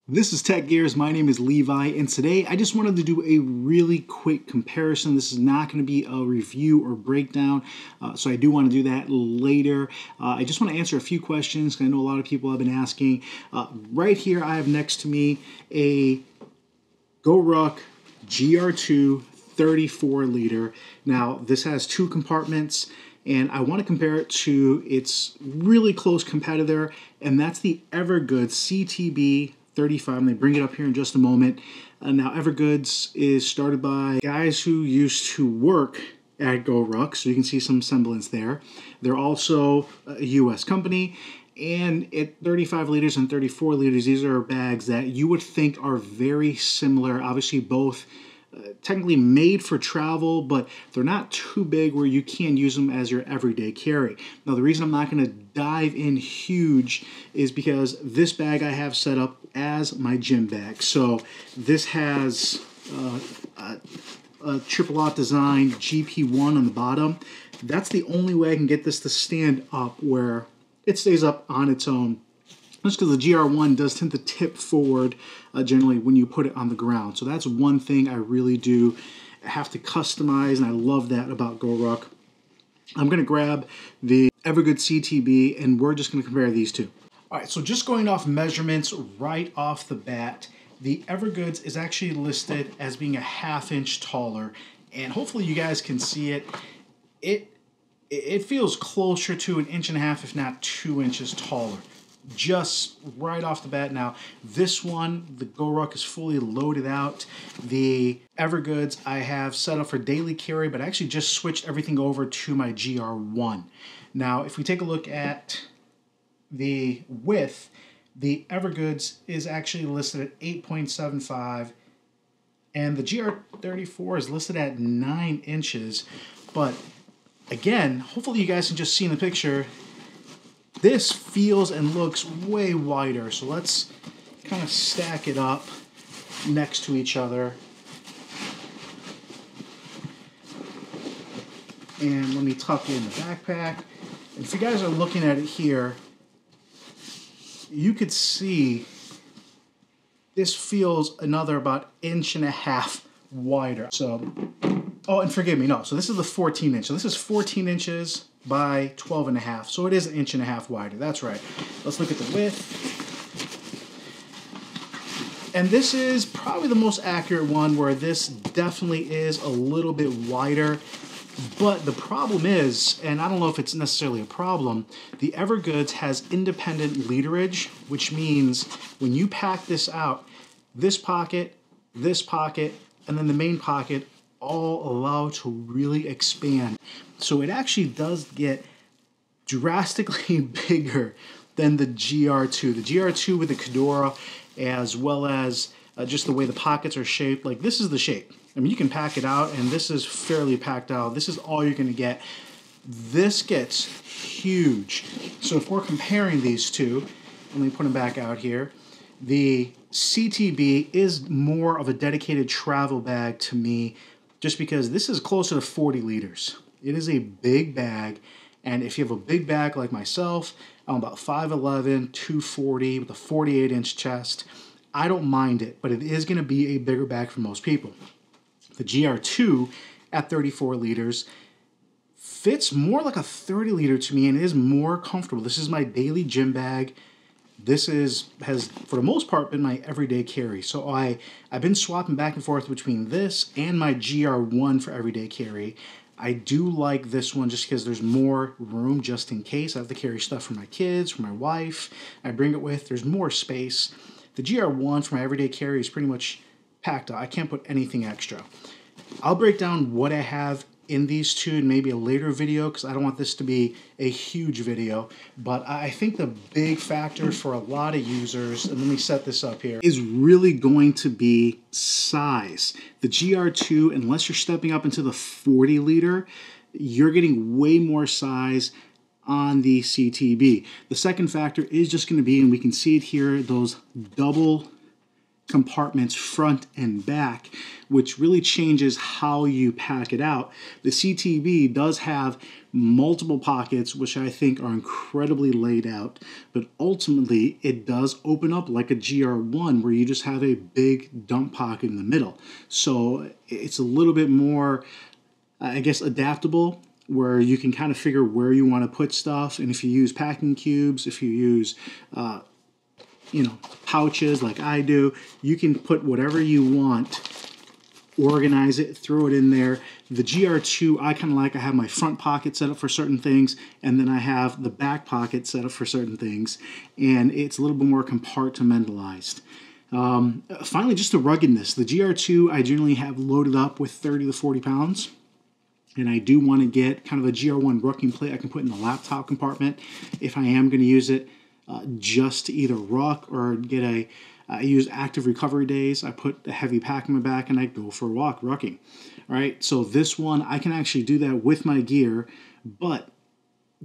This is Tech Gears. My name is Levi, and today I just wanted to do a really quick comparison. This is not going to be a review or breakdown, so I do want to do that later. I just want to answer a few questions because I know a lot of people have been asking. Right here, I have next to me a GoRuck GR2 34L. Now, this has two compartments, and I want to compare it to its really close competitor, and that's the EverGoods CTB35. And they bring it up here in just a moment. Now, EverGoods is started by guys who used to work at GoRuck, so you can see some semblance there. They're also a U.S. company, and at 35 liters and 34 liters, these are bags that you would think are very similar. Obviously, both technically made for travel, but they're not too big where you can't use them as your everyday carry. Now, the reason I'm not going to dive in huge is because this bag I have set up as my gym bag. So this has a triple aught design GP1 on the bottom. That's the only way I can get this to stand up where it stays up on its own. Just because the GR1 does tend to tip forward generally when you put it on the ground. So that's one thing I really do have to customize, and I love that about GoRuck. I'm going to grab the EverGoods CTB, and we're just going to compare these two. All right, so just going off measurements right off the bat, the EverGoods is actually listed as being a ½ inch taller, and hopefully you guys can see it. It feels closer to 1.5 inches, if not 2 inches taller. Just right off the bat. Now, this one, the GoRuck is fully loaded out. The EverGoods I have set up for daily carry, but I actually just switched everything over to my GR1. Now, if we take a look at the width, the EverGoods is actually listed at 8.75, and the GR34 is listed at 9 inches. But again, hopefully you guys can just see in the picture, this feels and looks way wider. So let's kind of stack it up next to each other. And let me tuck in the backpack. And if you guys are looking at it here, you could see this feels another about 1.5 inches wider. So, oh, and forgive me, no. So this is the 14 inch. So this is 14 inches by 12.5. So it is 1.5 inches wider. That's right. Let's look at the width. And this is probably the most accurate one, where this definitely is a little bit wider. But the problem is, and I don't know if it's necessarily a problem, the EverGoods has independent leaderage, which means when you pack this out, this pocket, and then the main pocket all allow to really expand. So it actually does get drastically bigger than the GR2. The GR2 with the Fedora, as well as just the way the pockets are shaped, like this is the shape. I mean, you can pack it out, and this is fairly packed out. This is all you're going to get. This gets huge. So if we're comparing these two, let me put them back out here. The CTB is more of a dedicated travel bag to me, just because this is closer to 40 liters. It is a big bag, and if you have a big back like myself, I'm about 5'11", 240 with a 48-inch chest, I don't mind it, but it is going to be a bigger bag for most people. The GR2 at 34 liters fits more like a 30 liter to me, and it is more comfortable. This is my daily gym bag. This has, for the most part, been my everyday carry. So I've been swapping back and forth between this and my GR1 for everyday carry. I do like this one just because there's more room just in case. I have to carry stuff for my kids, for my wife. I bring it with. There's more space. The GR1 for my everyday carry is pretty much packed out. I can't put anything extra. I'll break down what I have in these two in maybe a later video, because I don't want this to be a huge video. But I think the big factor for a lot of users, and let me set this up here, is really going to be size. The GR2, unless you're stepping up into the 40 liter, you're getting way more size on the CTB. The second factor is just going to be, and we can see it here, those double compartments front and back, which really changes how you pack it out. The CTB does have multiple pockets, which I think are incredibly laid out, but ultimately it does open up like a GR1 where you just have a big dump pocket in the middle. So it's a little bit more, I guess, adaptable, where you can kind of figure where you want to put stuff. And if you use packing cubes, if you use pouches like I do, you can put whatever you want, organize it, throw it in there. The GR2, I kind of like, I have my front pocket set up for certain things, and then I have the back pocket set up for certain things, and it's a little bit more compartmentalized. Finally, just the ruggedness. The GR2, I generally have loaded up with 30 to 40 pounds. And I do want to get kind of a GR1 rucking plate I can put in the laptop compartment if I am going to use it just to either ruck or get I use active recovery days. I put a heavy pack in my back and I go for a walk, rucking. All right, so this one, I can actually do that with my gear, but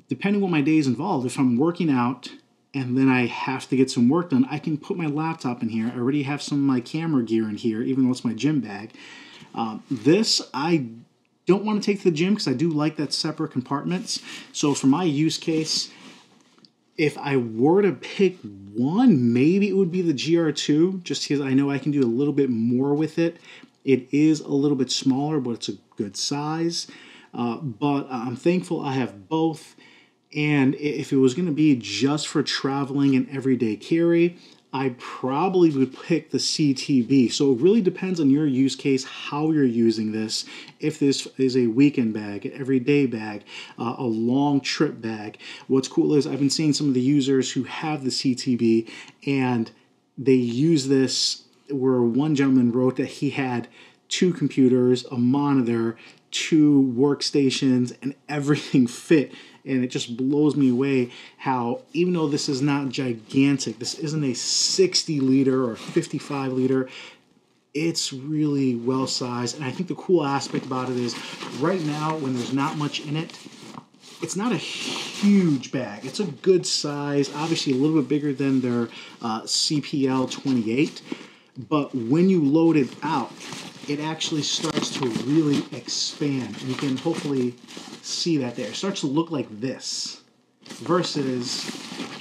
depending on what my day is involved, if I'm working out and then I have to get some work done, I can put my laptop in here. I already have some of my camera gear in here, even though it's my gym bag. This, I don't want to take to the gym because I do like that separate compartments. So for my use case, if I were to pick one, maybe it would be the GR2, just because I know I can do a little bit more with it. It is a little bit smaller, but it's a good size. But I'm thankful I have both. And if it was going to be just for traveling and everyday carry, I probably would pick the CTB. So it really depends on your use case, how you're using this. If this is a weekend bag, an everyday bag, a long trip bag. What's cool is I've been seeing some of the users who have the CTB and they use this, where one gentleman wrote that he had 2 computers, a monitor, 2 workstations, and everything fit. And it just blows me away how, even though this is not gigantic, this isn't a 60 liter or 55 liter, it's really well sized. And I think the cool aspect about it is right now, when there's not much in it, it's not a huge bag. It's a good size, obviously a little bit bigger than their CPL 28. But when you load it out, it actually starts to really expand. You can hopefully see that there. It starts to look like this versus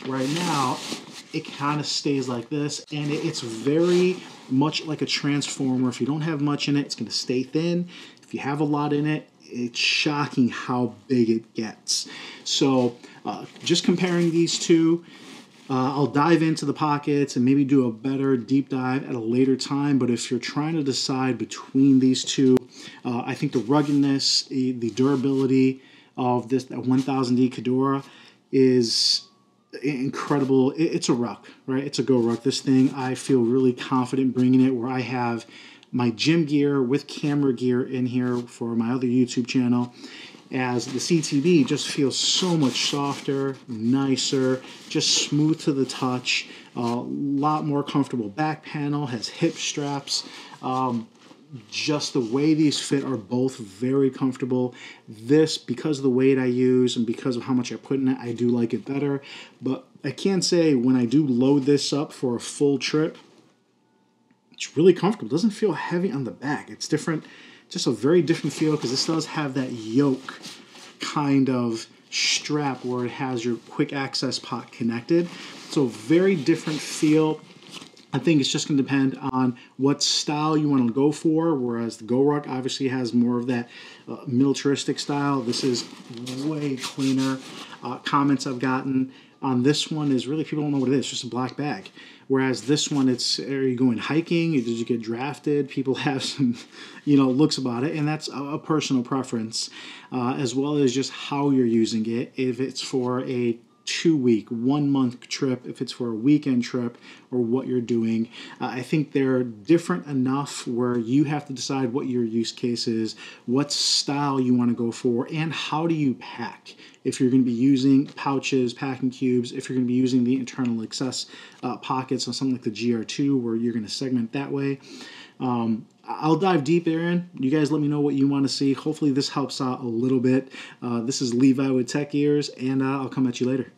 right now, it kind of stays like this. And it's very much like a transformer. If you don't have much in it, it's going to stay thin. If you have a lot in it, it's shocking how big it gets. So just comparing these two, I'll dive into the pockets and maybe do a better deep dive at a later time. But if you're trying to decide between these two, I think the ruggedness, the durability of that 1000D Kedora is incredible. It's a ruck, right? It's a GoRuck. This thing, I feel really confident bringing it where I have my gym gear with camera gear in here for my other YouTube channel, as the CTB just feels so much softer, nicer, just smooth to the touch, a lot more comfortable back panel, has hip straps. Just the way these fit are both very comfortable. This, because of the weight I use and because of how much I put in it, I do like it better. But I can say when I do load this up for a full trip, it's really comfortable. It doesn't feel heavy on the back. It's different, just a very different feel, because this does have that yoke kind of strap where it has your quick access pot connected. So very different feel. I think it's just going to depend on what style you want to go for, whereas the GoRuck obviously has more of that militaristic style. This is way cleaner. Comments I've gotten on this one is really people don't know what it is. It's just a black bag. Whereas this one, it's, are you going hiking? Did you get drafted? People have some, looks about it, and that's a personal preference, as well as just how you're using it. If it's for a 2-week, 1-month trip, if it's for a weekend trip, or what you're doing. I think they're different enough where you have to decide what your use case is, what style you want to go for, and how do you pack. If you're going to be using pouches, packing cubes, if you're going to be using the internal access pockets on something like the GR2 where you're going to segment that way. I'll dive deep in. You guys let me know what you want to see. Hopefully this helps out a little bit. This is Levi with Tech Ears, and I'll come at you later.